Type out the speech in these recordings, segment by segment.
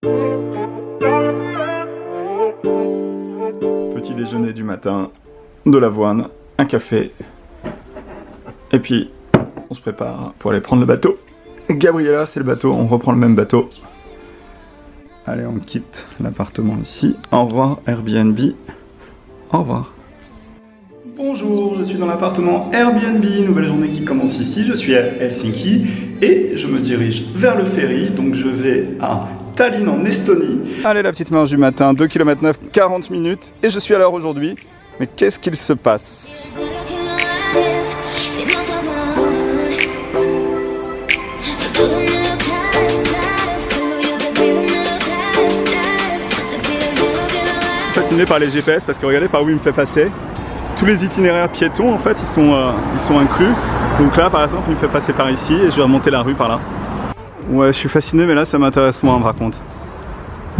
Petit déjeuner du matin, de l'avoine, un café, et puis on se prépare pour aller prendre le bateau. Gabriella, c'est le bateau, on reprend le même bateau. Allez, on quitte l'appartement ici. Au revoir Airbnb. Au revoir. Bonjour, je suis dans l'appartement Airbnb, nouvelle journée qui commence ici. Je suis à Helsinki et je me dirige vers le ferry, donc je vais à Tallinn en Estonie. Allez, la petite marche du matin, 2 km 9, 40 minutes et je suis à l'heure aujourd'hui. Mais qu'est-ce qu'il se passe ? Fasciné par les GPS parce que regardez par où il me fait passer. Tous les itinéraires piétons en fait ils sont inclus. Donc là par exemple il me fait passer par ici et je vais remonter la rue par là. Ouais, je suis fasciné mais là ça m'intéresse moins par contre.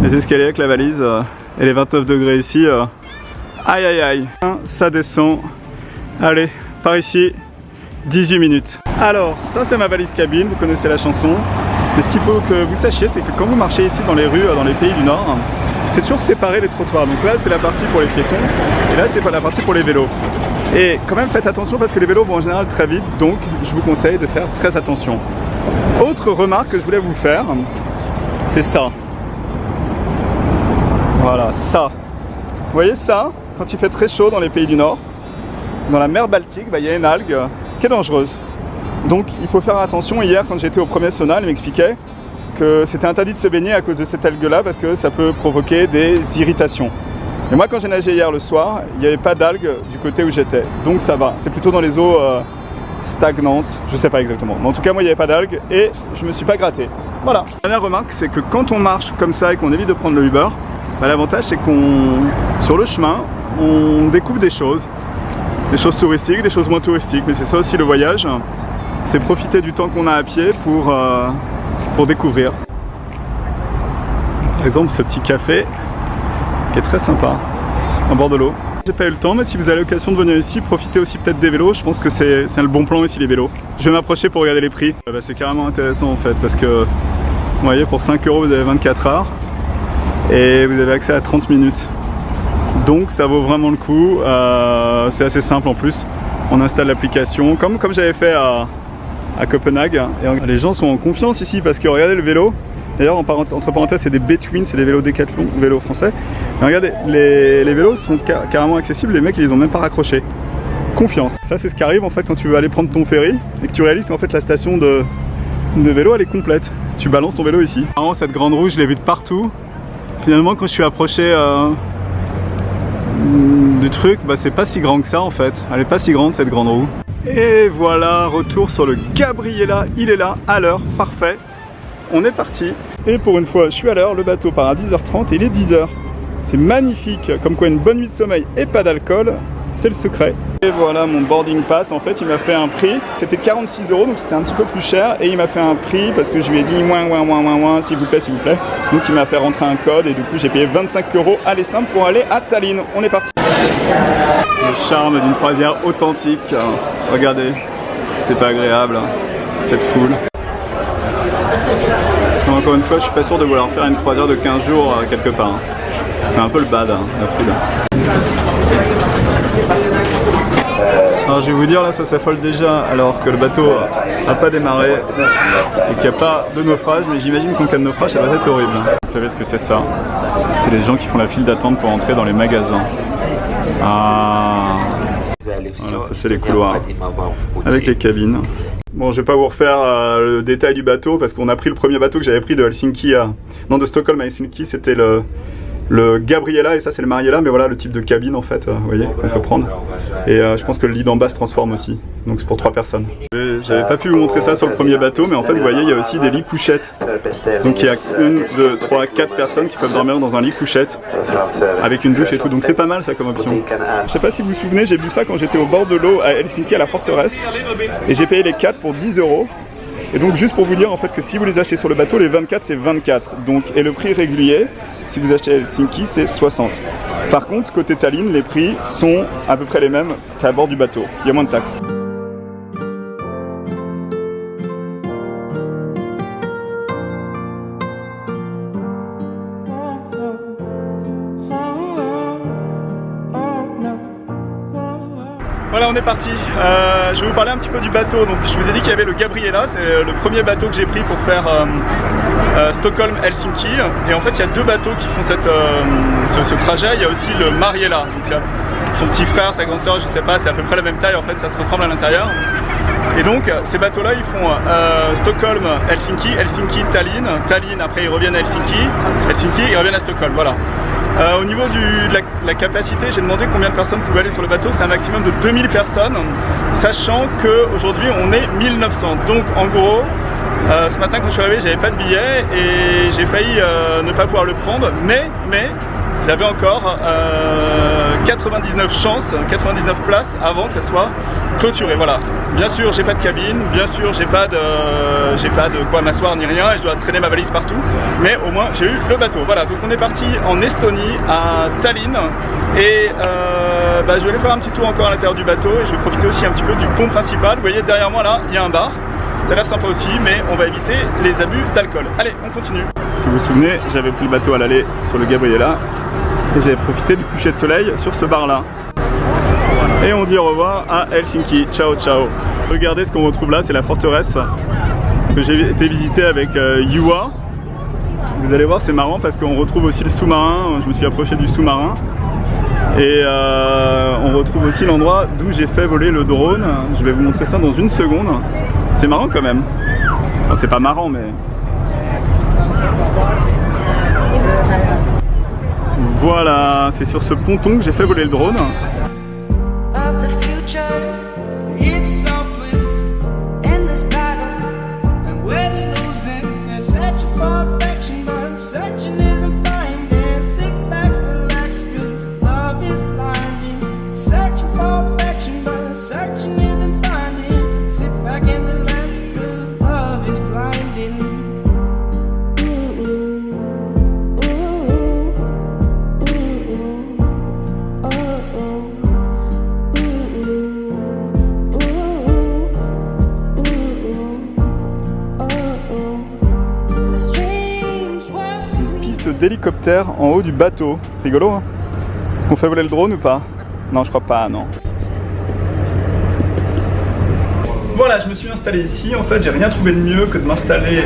Les escaliers avec la valise et les 29 degrés ici. Aïe aïe aïe. Ça descend. Allez, par ici, 18 minutes. Alors ça c'est ma valise cabine, vous connaissez la chanson. Mais ce qu'il faut que vous sachiez c'est que quand vous marchez ici dans les rues, dans les pays du Nord, c'est toujours séparé les trottoirs. Donc là c'est la partie pour les piétons et là c'est pas la partie pour les vélos. Et quand même faites attention parce que les vélos vont en général très vite, donc je vous conseille de faire très attention. Autre remarque que je voulais vous faire, c'est ça. Voilà, ça. Vous voyez ça? Quand il fait très chaud dans les pays du Nord, dans la mer Baltique, il y a une algue qui est dangereuse. Donc il faut faire attention. Hier quand j'étais au premier sauna, il m'expliquait que c'était interdit de se baigner à cause de cette algue-là parce que ça peut provoquer des irritations. Et moi quand j'ai nagé hier le soir, il n'y avait pas d'algues du côté où j'étais. Donc ça va, c'est plutôt dans les eaux stagnantes, je sais pas exactement. Mais en tout cas moi il n'y avait pas d'algues et je me suis pas gratté. Voilà. La dernière remarque c'est que quand on marche comme ça et qu'on évite de prendre le Uber, l'avantage c'est qu'on, sur le chemin, on découvre des choses touristiques, des choses moins touristiques. Mais c'est ça aussi le voyage, c'est profiter du temps qu'on a à pied pour découvrir. Par exemple ce petit café qui est très sympa en bord de l'eau. J'ai pas eu le temps mais si vous avez l'occasion de venir ici, profitez aussi peut-être des vélos. Je pense que c'est le bon plan ici les vélos. Je vais m'approcher pour regarder les prix. C'est carrément intéressant en fait parce que vous voyez pour 5 € vous avez 24 heures et vous avez accès à 30 minutes. Donc ça vaut vraiment le coup. C'est assez simple en plus. On installe l'application comme j'avais fait à Copenhague. Et les gens sont en confiance ici parce que regardez le vélo. D'ailleurs entre parenthèses c'est des Between, c'est des vélos Decathlon, vélos français. Mais regardez, les vélos sont carrément accessibles, les mecs ils les ont même pas raccrochés. Confiance. Ça c'est ce qui arrive en fait quand tu veux aller prendre ton ferry et que tu réalises qu'en fait la station de vélo elle est complète. Tu balances ton vélo ici. Vraiment cette grande roue je l'ai vue de partout. Finalement quand je suis approché du truc, c'est pas si grand que ça en fait. Elle est pas si grande cette grande roue. Et voilà, retour sur le Gabriella, il est là, à l'heure, parfait. On est parti. Et pour une fois, je suis à l'heure, le bateau part à 10h30 et il est 10h. C'est magnifique, comme quoi une bonne nuit de sommeil et pas d'alcool, c'est le secret. Et voilà mon boarding pass, en fait il m'a fait un prix, c'était 46 €, donc c'était un petit peu plus cher. Et il m'a fait un prix parce que je lui ai dit s'il vous plaît, s'il vous plaît. Donc il m'a fait rentrer un code et du coup j'ai payé 25 € aller simple pour aller à Tallinn. On est parti. Le charme d'une croisière authentique, regardez, c'est pas agréable, toute cette foule. Donc, encore une fois, je suis pas sûr de vouloir faire une croisière de 15 jours quelque part. C'est un peu le bad, la foule. Alors je vais vous dire là ça s'affole déjà alors que le bateau n'a pas démarré et qu'il n'y a pas de naufrage, mais j'imagine qu'en cas de naufrage ça va être horrible. Vous savez ce que c'est ça? C'est les gens qui font la file d'attente pour entrer dans les magasins. Ah voilà, ça c'est les couloirs avec les cabines. Bon, je vais pas vous refaire le détail du bateau parce qu'on a pris le premier bateau que j'avais pris de Helsinki de Stockholm à Helsinki, c'était le Gabriella et ça c'est le Mariella, mais voilà le type de cabine en fait, vous voyez, qu'on peut prendre. Et je pense que le lit d'en bas se transforme aussi, donc c'est pour 3 personnes. J'avais pas pu vous montrer ça sur le premier bateau, mais en fait vous voyez il y a aussi des lits couchettes. Donc il y a 1, 2, 3, 4 personnes qui peuvent dormir dans un lit couchette avec une douche et tout, donc c'est pas mal ça comme option. Je sais pas si vous vous souvenez, j'ai bu ça quand j'étais au bord de l'eau à Helsinki à la forteresse et j'ai payé les 4 pour 10 €. Et donc juste pour vous dire en fait que si vous les achetez sur le bateau, les 24 c'est 24. Donc, et le prix régulier, si vous achetez à Helsinki, c'est 60. Par contre, côté Tallinn, les prix sont à peu près les mêmes qu'à bord du bateau. Il y a moins de taxes. Voilà, on est parti. Je vais vous parler un petit peu du bateau. Donc, je vous ai dit qu'il y avait le Gabriela, c'est le premier bateau que j'ai pris pour faire Stockholm-Helsinki. Et en fait, il y a deux bateaux qui font ce trajet. Il y a aussi le Mariela. Donc, c'est son petit frère, sa grande soeur, je sais pas, c'est à peu près la même taille. En fait, ça se ressemble à l'intérieur. Et donc, ces bateaux-là, ils font Stockholm-Helsinki, Helsinki-Tallinn. Tallinn, après, ils reviennent à Helsinki. Helsinki, ils reviennent à Stockholm. Voilà. Au niveau de la capacité, j'ai demandé combien de personnes pouvaient aller sur le bateau. C'est un maximum de 2000 personnes, sachant qu'aujourd'hui on est 1900. Donc en gros, ce matin quand je suis arrivé, j'avais pas de billet et j'ai failli ne pas pouvoir le prendre, mais j'avais encore 99 chances, 99 places avant que ça soit clôturé. Voilà. Bien sûr, j'ai pas de cabine, bien sûr, j'ai pas de quoi m'asseoir ni rien, et je dois traîner ma valise partout. Mais au moins, j'ai eu le bateau. Voilà. Donc on est parti en Estonie, à Tallinn, et je vais aller faire un petit tour encore à l'intérieur du bateau et je vais profiter aussi un petit peu du pont principal. Vous voyez derrière moi là, il y a un bar. Ça a l'air sympa aussi, mais on va éviter les abus d'alcool. Allez, on continue. Si vous vous souvenez, j'avais pris le bateau à l'aller sur le Gabriela et j'avais profité du coucher de soleil sur ce bar là. Et on dit au revoir à Helsinki. Ciao ciao. Regardez ce qu'on retrouve là, c'est la forteresse que j'ai été visiter avec Juha. Vous allez voir, c'est marrant parce qu'on retrouve aussi le sous-marin. Je me suis approché du sous-marin. Et on retrouve aussi l'endroit d'où j'ai fait voler le drone. Je vais vous montrer ça dans une seconde. C'est marrant quand même. Enfin, c'est pas marrant mais... Voilà, c'est sur ce ponton que j'ai fait voler le drone. D'hélicoptère en haut du bateau. Rigolo, hein? Est-ce qu'on fait voler le drone ou pas? Non, je crois pas, non. Voilà, je me suis installé ici. En fait, j'ai rien trouvé de mieux que de m'installer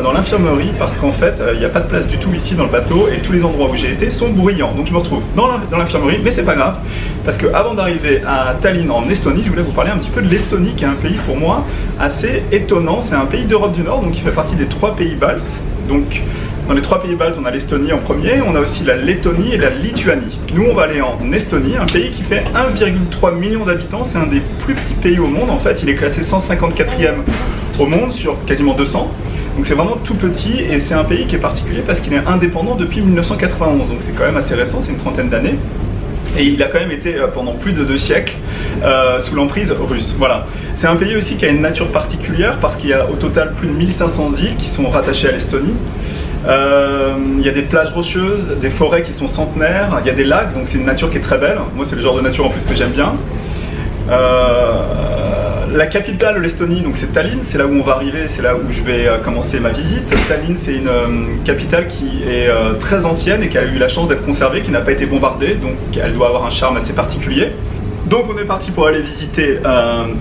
dans l'infirmerie parce qu'en fait, il n'y a pas de place du tout ici dans le bateau et tous les endroits où j'ai été sont bruyants. Donc je me retrouve dans l'infirmerie, mais c'est pas grave parce que avant d'arriver à Tallinn en Estonie, je voulais vous parler un petit peu de l'Estonie qui est un pays pour moi assez étonnant. C'est un pays d'Europe du Nord, donc il fait partie des 3 pays baltes. Donc dans les 3 pays baltes, on a l'Estonie en premier, on a aussi la Lettonie et la Lituanie. Nous, on va aller en Estonie, un pays qui fait 1,3 million d'habitants. C'est un des plus petits pays au monde. En fait, il est classé 154e au monde sur quasiment 200. Donc c'est vraiment tout petit et c'est un pays qui est particulier parce qu'il est indépendant depuis 1991. Donc c'est quand même assez récent, c'est une trentaine d'années. Et il a quand même été pendant plus de 2 siècles sous l'emprise russe. Voilà. C'est un pays aussi qui a une nature particulière parce qu'il y a au total plus de 1500 îles qui sont rattachées à l'Estonie. Il y a des plages rocheuses, des forêts qui sont centenaires, il y a des lacs, donc c'est une nature qui est très belle. Moi c'est le genre de nature en plus que j'aime bien. La capitale de l'Estonie, donc c'est Tallinn, c'est là où on va arriver, c'est là où je vais commencer ma visite. Tallinn, c'est une capitale qui est très ancienne et qui a eu la chance d'être conservée, qui n'a pas été bombardée, donc elle doit avoir un charme assez particulier. Donc on est parti pour aller visiter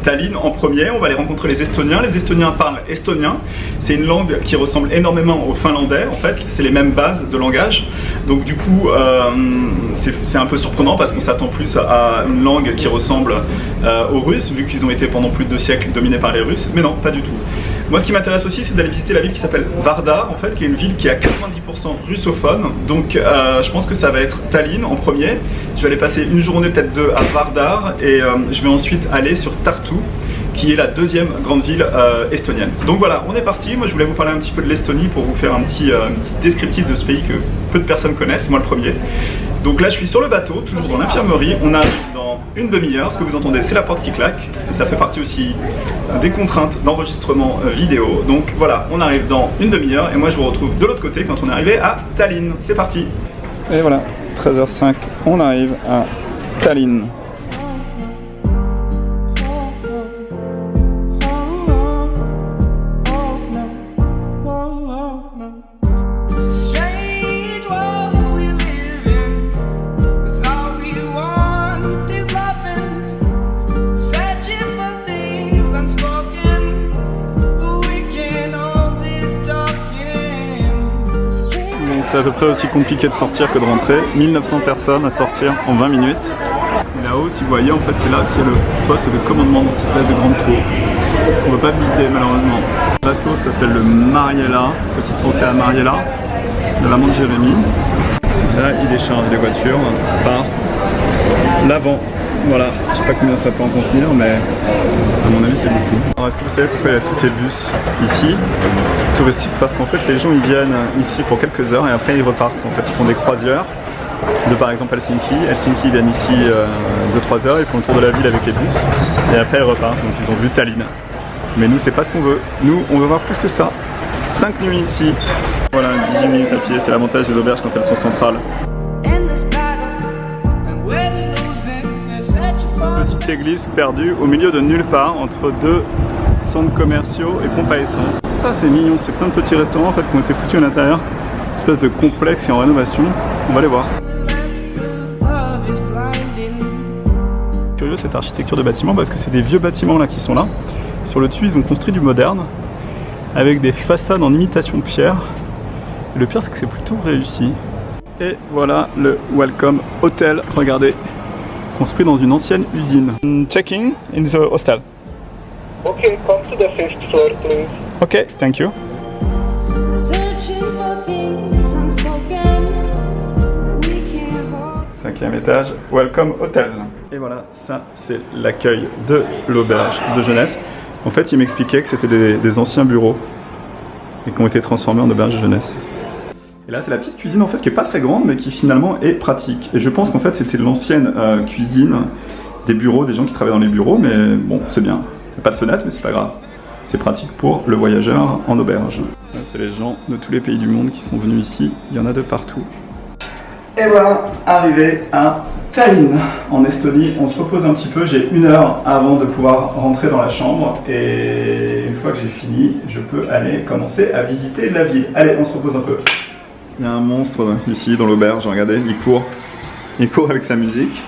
Tallinn en premier, on va aller rencontrer les Estoniens. Les Estoniens parlent estonien, c'est une langue qui ressemble énormément au finlandais en fait, c'est les mêmes bases de langage. Donc du coup c'est un peu surprenant parce qu'on s'attend plus à une langue qui ressemble aux Russes, vu qu'ils ont été pendant plus de 2 siècles dominés par les Russes, mais non, pas du tout. Moi ce qui m'intéresse aussi c'est d'aller visiter la ville qui s'appelle Vardar en fait, qui est une ville qui est à 90% russophone. Donc je pense que ça va être Tallinn en premier. Je vais aller passer une journée peut-être 2 à Vardar et je vais ensuite aller sur Tartu qui est la 2e grande ville estonienne. Donc voilà, on est parti. Moi je voulais vous parler un petit peu de l'Estonie pour vous faire un petit descriptif de ce pays que peu de personnes connaissent, moi le premier. Donc là je suis sur le bateau, toujours dans l'infirmerie, on arrive dans une demi-heure, ce que vous entendez c'est la porte qui claque, et ça fait partie aussi des contraintes d'enregistrement vidéo. Donc voilà, on arrive dans une demi-heure et moi je vous retrouve de l'autre côté quand on est arrivé à Tallinn. C'est parti. Et voilà, 13h05, on arrive à Tallinn. c'est à peu près aussi compliqué de sortir que de rentrer. 1900 personnes à sortir en 20 minutes. Et là-haut, si vous voyez, en fait, c'est là qu'il y a le poste de commandement dans cette espèce de grande tour. On ne peut pas visiter malheureusement. Le bateau s'appelle le Mariella. Petite pensée à Mariella, de l'amant de Jérémy. Là, il décharge les voitures par l'avant. Voilà, je sais pas combien ça peut en contenir, mais à mon avis c'est beaucoup. Alors est-ce que vous savez pourquoi il y a tous ces bus ici, touristiques? Parce qu'en fait les gens ils viennent ici pour quelques heures et après ils repartent. En fait ils font des croisières de par exemple Helsinki. Helsinki ils viennent ici 2-3 heures, ils font le tour de la ville avec les bus et après ils repartent. Donc ils ont vu Tallinn. Mais nous c'est pas ce qu'on veut. Nous on veut voir plus que ça. 5 nuits ici. Voilà, 18 minutes à pied, c'est l'avantage des auberges quand elles sont centrales. Petite église perdue au milieu de nulle part entre deux centres commerciaux et pompes à essence. Ça c'est mignon, c'est plein de petits restaurants en fait qui ont été foutus à l'intérieur. Une espèce de complexe et en rénovation. On va les voir. Curieux cette architecture de bâtiments parce que c'est des vieux bâtiments là qui sont là. Sur le dessus ils ont construit du moderne avec des façades en imitation de pierre. Et le pire c'est que c'est plutôt réussi. Et voilà le Welcome Hotel, regardez. Construit dans une ancienne usine. Checking in the hostel. Okay, come to the 5th floor, please. Okay, thank you. Cinquième étage, Welcome Hotel. Et voilà, ça c'est l'accueil de l'auberge de jeunesse. En fait, il m'expliquait que c'était des anciens bureaux et qui ont été transformés en auberge de jeunesse. Et là, c'est la petite cuisine en fait qui est pas très grande, mais qui finalement est pratique. Et je pense qu'en fait, c'était l'ancienne cuisine des bureaux, des gens qui travaillent dans les bureaux, mais bon, c'est bien. Il n'y a pas de fenêtre, mais c'est pas grave. C'est pratique pour le voyageur en auberge. Ça, c'est les gens de tous les pays du monde qui sont venus ici. Il y en a de partout. Et voilà, arrivé à Tallinn, en Estonie. On se repose un petit peu. J'ai 1 heure avant de pouvoir rentrer dans la chambre. Et une fois que j'ai fini, je peux aller commencer à visiter la ville. Allez, on se repose un peu. Il y a un monstre ici dans l'auberge, regardez, il court avec sa musique.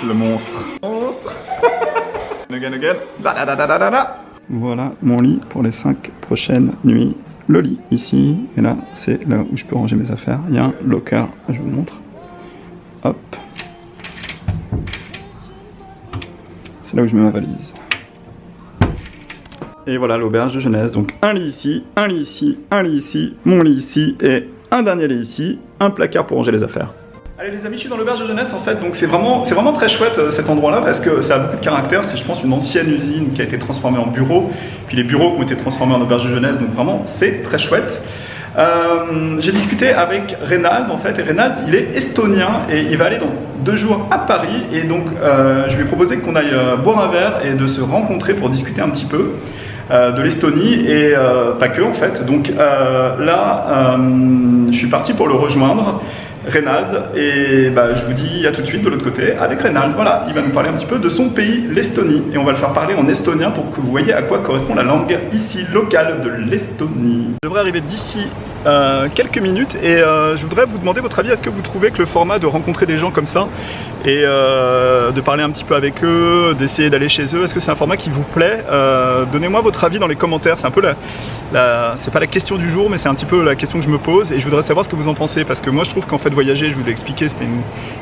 Le monstre. Again. Voilà mon lit pour les 5 prochaines nuits. Le lit ici, et là c'est là où je peux ranger mes affaires. Il y a un locker, je vous montre. Hop. C'est là où je mets ma valise. Et voilà l'auberge de jeunesse, donc un lit ici, un lit ici, un lit ici, mon lit ici et un dernier lit ici, un placard pour ranger les affaires. Allez les amis, je suis dans l'auberge de jeunesse en fait, donc c'est vraiment très chouette cet endroit-là parce que ça a beaucoup de caractère. C'est je pense une ancienne usine qui a été transformée en bureau, puis les bureaux qui ont été transformés en auberge de jeunesse, donc vraiment c'est très chouette. J'ai discuté avec Reynald en fait, et Reynald il est estonien et il va aller dans 2 jours à Paris et donc je lui ai proposé qu'on aille boire un verre et de se rencontrer pour discuter un petit peu de l'Estonie et pas que en fait. Donc là je suis parti pour le rejoindre, Reynald, et je vous dis à tout de suite de l'autre côté avec Reynald. Voilà, il va nous parler un petit peu de son pays, l'Estonie, et on va le faire parler en estonien pour que vous voyez à quoi correspond la langue ici locale de l'Estonie. Je devrais arriver d'ici quelques minutes et je voudrais vous demander votre avis. Est-ce que vous trouvez que le format de rencontrer des gens comme ça et de parler un petit peu avec eux, d'essayer d'aller chez eux, est-ce que c'est un format qui vous plaît? Donnez-moi votre avis dans les commentaires. C'est un peu c'est pas la question du jour, mais c'est un petit peu la question que je me pose et je voudrais savoir ce que vous en pensez, parce que moi je trouve qu'en fait voyager, je vous l'ai expliqué, c'était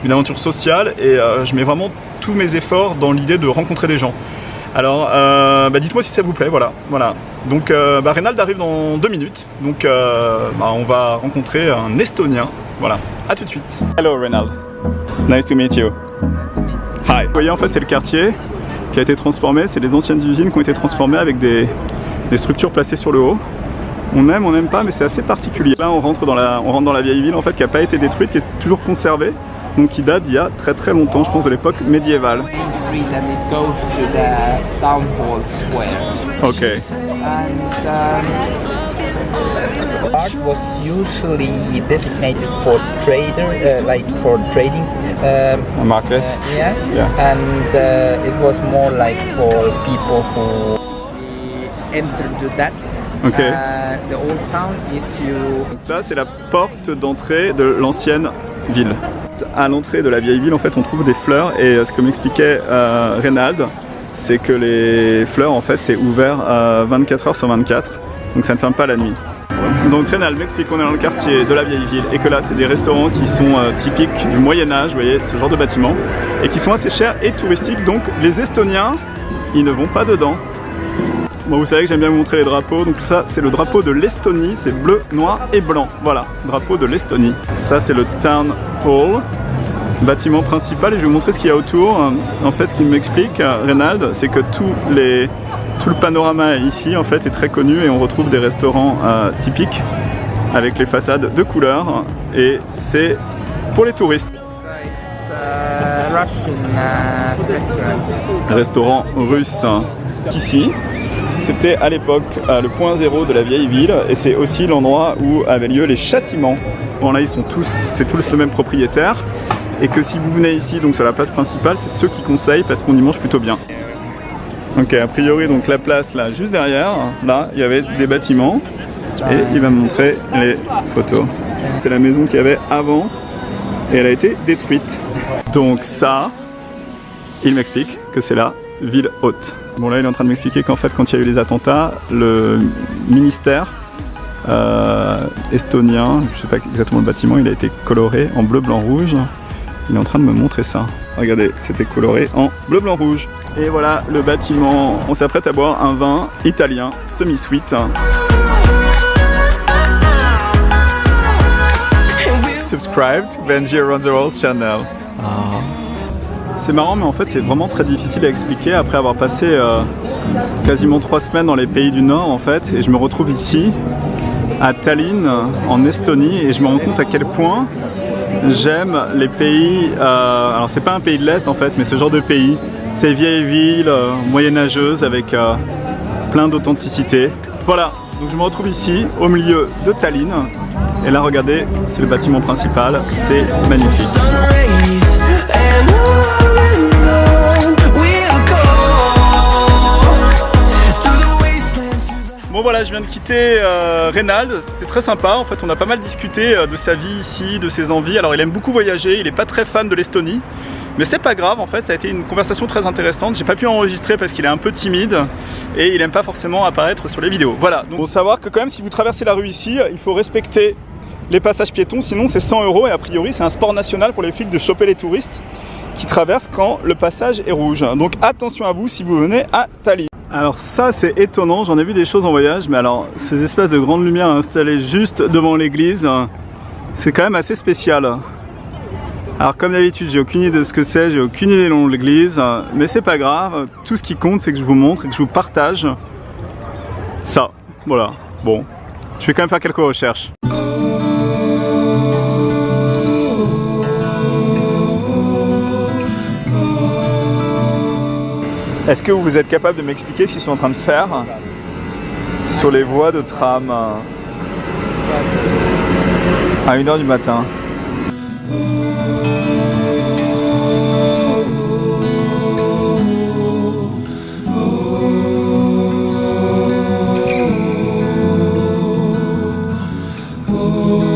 une aventure sociale et je mets vraiment tous mes efforts dans l'idée de rencontrer des gens. Alors dites-moi si ça vous plaît, voilà. Donc Reynald arrive dans 2 minutes, donc on va rencontrer un Estonien, voilà, à tout de suite. Hello Reynald, nice to meet you. Hi. Vous voyez en fait c'est le quartier qui a été transformé, c'est les anciennes usines qui ont été transformées avec des structures placées sur le haut. On aime, on n'aime pas, mais c'est assez particulier. Là on rentre dans la vieille ville en fait qui n'a pas été détruite, qui est toujours conservée, donc qui date d'il y a très très longtemps, je pense de l'époque médiévale. And it goes to the town hall square. Okay. And art was usually designated for like for trading. Market. Yeah. And it was more like for people who entered to that. Okay. The old town, if you. Ça c'est la porte d'entrée de l'ancienne ville. À l'entrée de la vieille ville en fait on trouve des fleurs et ce que m'expliquait Reynald, c'est que les fleurs en fait c'est ouvert 24 heures sur 24, donc ça ne ferme pas la nuit. Donc Reynald m'explique qu'on est dans le quartier de la vieille ville et que là c'est des restaurants qui sont typiques du Moyen-Âge, vous voyez, ce genre de bâtiments, et qui sont assez chers et touristiques, donc les Estoniens, ils ne vont pas dedans. Bon, vous savez que j'aime bien vous montrer les drapeaux, donc tout ça c'est le drapeau de l'Estonie, c'est bleu, noir et blanc, voilà, drapeau de l'Estonie. Ça c'est le Town Hall, bâtiment principal, et je vais vous montrer ce qu'il y a autour. En fait, ce qu'il m'explique, Reynald, c'est que tout le panorama ici en fait est très connu et on retrouve des restaurants typiques avec les façades de couleur, et c'est pour les touristes. Restaurant russe ici. C'était à l'époque le point zéro de la vieille ville, et c'est aussi l'endroit où avaient lieu les châtiments. Bon là c'est tous le même propriétaire, et que si vous venez ici donc sur la place principale, c'est ceux qui conseillent parce qu'on y mange plutôt bien. Ok, a priori donc la place là juste derrière, là il y avait des bâtiments, et il va me montrer les photos. C'est la maison qu'il y avait avant et elle a été détruite. Donc ça, il m'explique que c'est la ville haute. Bon là il est en train de m'expliquer qu'en fait quand il y a eu les attentats, le ministère estonien, je sais pas exactement le bâtiment, il a été coloré en bleu, blanc, rouge. Il est en train de me montrer ça. Regardez, c'était coloré en bleu, blanc, rouge. Et voilà le bâtiment. On s'apprête à boire un vin italien semi-sweet. Subscribe to Benji Around the World channel. C'est marrant, mais en fait c'est vraiment très difficile à expliquer après avoir passé quasiment 3 semaines dans les pays du Nord en fait, et je me retrouve ici à Tallinn en Estonie, et je me rends compte à quel point j'aime les pays, alors c'est pas un pays de l'Est en fait, mais ce genre de pays, ces vieilles villes moyenâgeuses avec plein d'authenticité. Voilà, donc je me retrouve ici au milieu de Tallinn, et là regardez, c'est le bâtiment principal, c'est magnifique. Bon voilà, je viens de quitter Reynald, c'était très sympa, en fait on a pas mal discuté de sa vie ici, de ses envies. Alors il aime beaucoup voyager, il n'est pas très fan de l'Estonie, mais c'est pas grave en fait, ça a été une conversation très intéressante. J'ai pas pu enregistrer parce qu'il est un peu timide et il aime pas forcément apparaître sur les vidéos. Voilà, donc faut savoir que quand même si vous traversez la rue ici, il faut respecter les passages piétons, sinon c'est 100 € et a priori c'est un sport national pour les flics de choper les touristes qui traversent quand le passage est rouge. Donc attention à vous si vous venez à Tallinn. Alors ça c'est étonnant, j'en ai vu des choses en voyage, mais alors ces espèces de grandes lumières installées juste devant l'église, c'est quand même assez spécial. Alors comme d'habitude j'ai aucune idée de ce que c'est, j'ai aucune idée du nom de l'église, mais c'est pas grave, tout ce qui compte c'est que je vous montre et que je vous partage ça. Voilà, bon, je vais quand même faire quelques recherches. Est-ce que vous êtes capable de m'expliquer ce qu'ils sont en train de faire sur les voies de tram à 1 h du matin? Oh